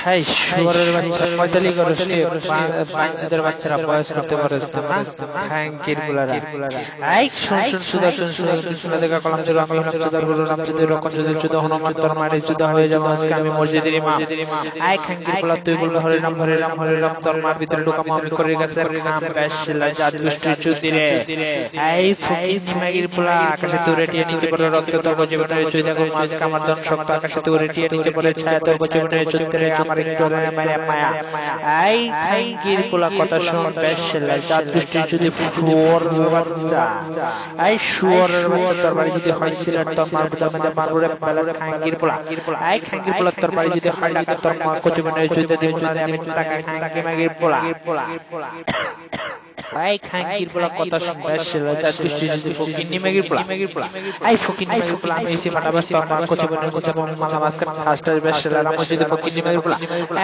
high শুয়োরের বাচ্চা পঁয়তালি গোষ্ঠী বাঞ্চিতের বাচ্চারা বয়স করতে পারছ না খাঙ্কির গুলারা আই শুন শুন সুদর্শন সুদর্শন শুনে দেখা কলম জোর কলম চুদার গুলো নাম যদি রকম যদি চুদা হনুমান তোর মারি চুদা হয়ে যাবো আজকে আমি মসজিদের ইমাম আই খাঙ্কির গুলা তুই বল হরে রাম তোর মার ভিতরে ঢোকা আমি করে গেছে নাম বেশলা জাত গোষ্ঠী চুদি রে আই ফকির নিমাগির পোলা আকাশে তুই রেটিয়ে নিতে পারে রক্ত তোর জীবনে চুদা গো মাছ কামার দন শক্ত আকাশে তুই রেটিয়ে নিতে পারে ছায়া তোর জীবনে চুদরে আমার একটু মায়া মায়া আই খাঙ্কির পোলা কথা শুন বেশলা জাত গোষ্ঠী চুদি শুয়োর বাচ্চা আই শুয়োরের বাচ্চা তোর বাড়ি যদি হয় সিলেট তোর মার ভিতর মধ্যে মারুরে বেলা খাঙ্কির পোলা আই খাঙ্কির পোলা তোর বাড়ি যদি হয় টাকা তোর মা কচি বনে চুদে দিব না আমি টাকা খাঙ্কি মাগির পোলা আই খাঙ্কির পোলা কথা শুন বেশলা জাত গোষ্ঠী চুদি ফকির নিমাগির পোলা আই ফকির নিমাগির পোলা আমি এসে মাটাবাস তোর মা কচি বনে কচি বনে মালা মাসকা ফাস্টার বেশলা রাম যদি ফকির নিমাগির পোলা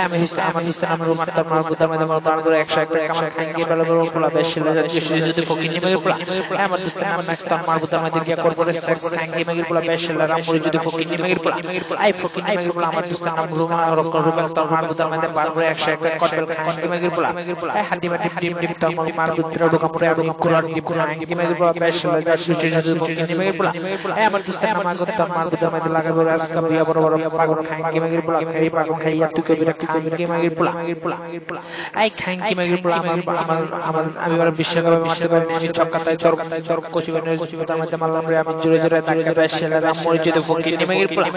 আমি হিস্তা আমার হিস্তা নাম রুমান তোর মা বুদার মধ্যে মত আর 101 টাকা আমার খাঙ্কি বেলা পোলা বেশলা জাত গোষ্ঠী চুদি ফকির নিমাগির পোলা আমার হিস্তা নাম নেক্সট তোর মা বুদার মধ্যে কি করবে সেক্স খাঙ্কি মাগির পোলা বেশলা রাম যদি ফকির নিমাগির পোলা আই ফকির নিমাগির পোলা আমার হিস্তা নাম রুমান রুবেল তোর মা বুদার মধ্যে বারবার 101 টাকা কটবেল খাঙ্কি মাগির পোলা আই হাড্ডি মাটি ডিম ডিম তোর মার বুদ্রা ঢোকা পড়ে আমি কুলার ডিম খাঙ্কি মাগির পোলা বেশলা জাত গোষ্ঠী চুদি ফকির নিমাগির পোলা আই আমার হিস্তা নাম তোর মা বুদার মধ্যে লাগাবো আজকে বিয়া বড় বড় পাগল খাঙ্কি মাগির পোলা খাই পাগল খাইয়া তুই কবিরা খাঙ্কি মাগির পোলা আই খাঙ্কি মাগির পোলা আমার আমি বড় বিশ্বকাপে মাঠে পারিনি আমি চক্কাতায় চর কচি বনের তার মধ্যে মারলাম রে আমি জোরে জোরে তাকে বেশলা রাম মরিচিত ফকির নিমাগির পোলা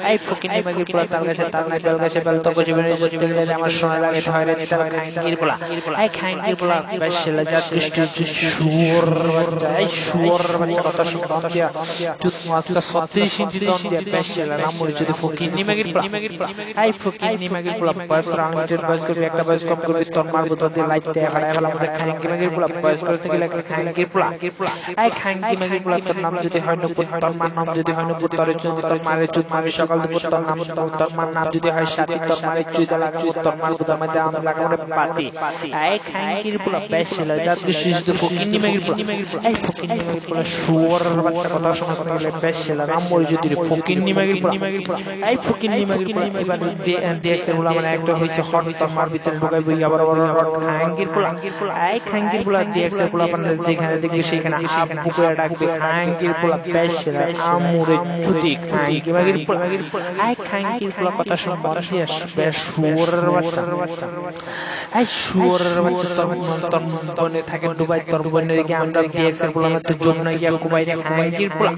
আই ফকির নিমাগির পোলা তার কাছে তার নাই বেল কাছে বেল তো কচি বনের জোরে আমার সোনা লাগে হয় রে তার খাঙ্কির পোলা আই খাঙ্কির পোলা বেশলা জাত গোষ্ঠী শুয়োর বাচ্চা আই শুয়োর বাচ্চা কথা শুন দিয়া চুত মাছটা 36 ইঞ্চি দন দিয়া বেশলা রাম মরিচিত ফকির নিমাগির পোলা আই ফকির নিমাগির পোলা বয়স রাঙ্গিটের বয়স করে একটা বয়স কম করে তোর মার বুতো দিয়ে লাইটতে হাড়ায় ফেলা মধ্যে খাঙ্কি মাগির পোলা বয়স করতে গেলে খাঙ্কির পোলা আই খাঙ্কি মাগির পোলা তোর নাম যদি হয় নপুর তোর মার নাম যদি হয় নপুর তোর তোর মারে চুত মারি সকাল দুপুর তোর নাম তোর মার নাম যদি হয় সাথী তোর মারে চুত লাগাবো তোর মার বুতার মধ্যে আম লাগাবো পাতি আই খাঙ্কির পোলা বেশলা জাত গোষ্ঠী শুধু ফকির নিমাগির পোলা আই ফকির নিমাগির পোলা শুয়োর বাচ্চা কথা সমস্ত গেলে বেশলা রাম মরি যদি ফকির নিমাগির পোলা আই ফকির নিমাগির পোলা এবার দেখছে বলা মানে একটা হইছে হট তোর মার ভিতরে ঢোকাই বই আবার বড় খাঙ্কির পোলা আই খাঙ্কির পোলা দেখছে পোলা মানে যেখানে দেখবে সেখানে বুকে ডাকবে খাঙ্কির পোলা বেশলা আমুরে চুতি খাঙ্কি মাগির পোলা আই খাঙ্কির পোলা কথা শুন বাসিয়া বেশ শুয়োরের বাচ্চা আই শুয়োরের বাচ্চা তোর বনে থাকে দুবাই তোর বনে গিয়ে আমরা ডিএক্স এর পোলা তো যমুনা গিয়া কুবাই রে খাঙ্কির পোলা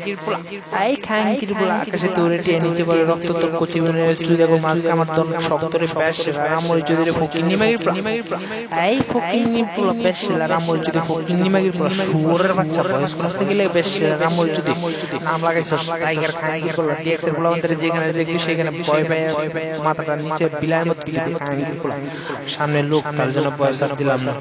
আই খাঙ্কির পোলা আকাশে তোরে টিয়ে নিচে পড়ে রক্ত তোর কচি বনে চুদাগো মাছ কামার দন শব্দরে বেশ আমুরে চুদি রে ফকির নিমাগির পোলা আই ফকির নি পোলা বেশলা রামুর চুদি ফকির নিমাগির পোলা শুয়োরের বাচ্চা বয়স করতে গেলে বেশলা রামুর চুদি নাম লাগাইছস টাইগার খাঙ্কির পোলা ডিএক্স এর পোলা আমাদের যেখানে দেখবি সেখানে ভয় পায় মাথাটা নিচে বিলায় মত দিতে খাঙ্কির পোলা সামনে লোক তার জন্য পয়সা দিলাম না